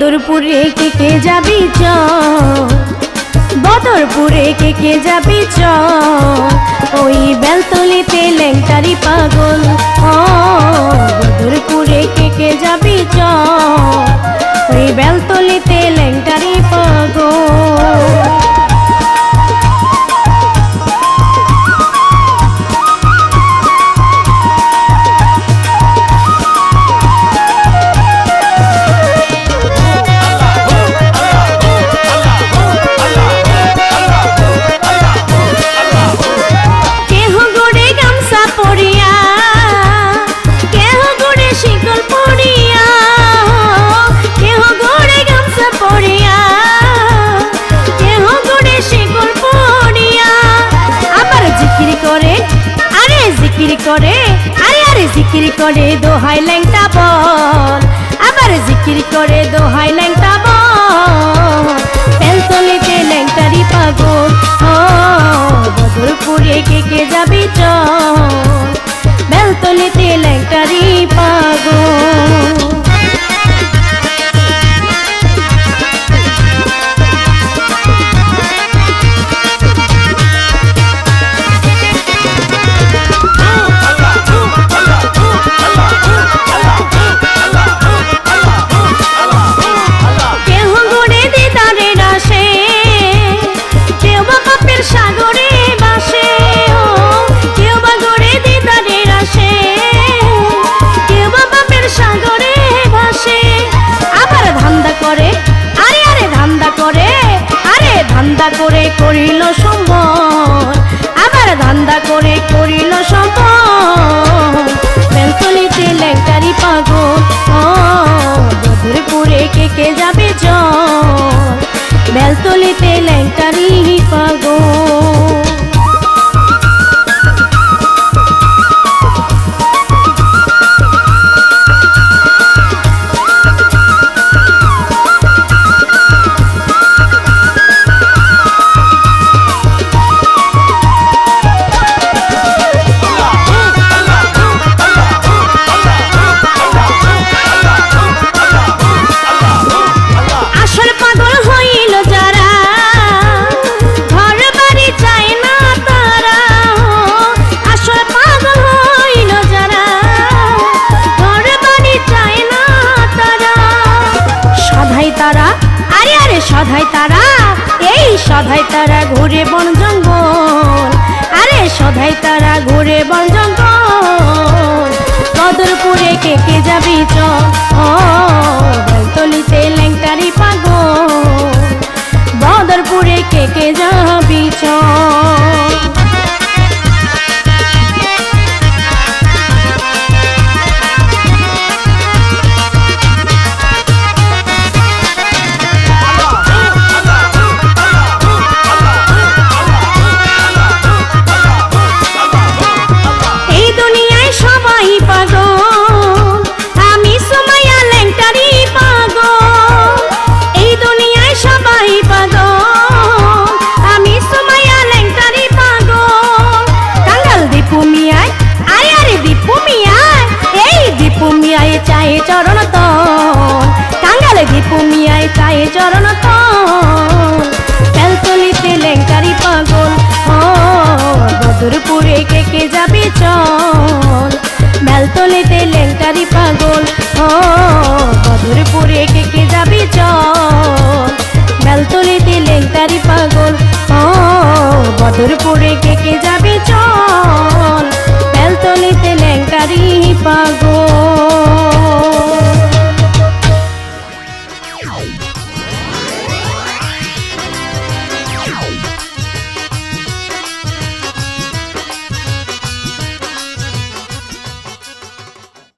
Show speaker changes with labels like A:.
A: বদরপুরে কে যাবি চল, বদরপুরে কে যাবি চল, ওই বেলতলিতে ল্যাংটারি পাগল। বদরপুরে কে যাবি চল, ওই বেলতলিতে ল্যাংটারি পাগল। জিকির করে দোহাই ল্যাংটা বল, আবার জিকির করে দোহাই ল্যাংটা বল, বেলতলিতে ল্যাংটারি পাগল। বদরপুরে কে যাবি চল, বেলতলিতে ল্যাংটারি পাগল। ধান্দা করে করিল সম্বল, আবার ধান্দা করে করিল সম্বল, বেলতলিতে ল্যাংটারি পাগল। বদরপুরে কে যাবে চল, বেলতলিতে ল্যাংটারি পাগল। সধাই তারা, এই সধাই তারা ঘুরে বন জঙ্গল, আরে সধাই তারা ঘুরে বন জঙ্গল। বদরপুরে কে যাবি চল,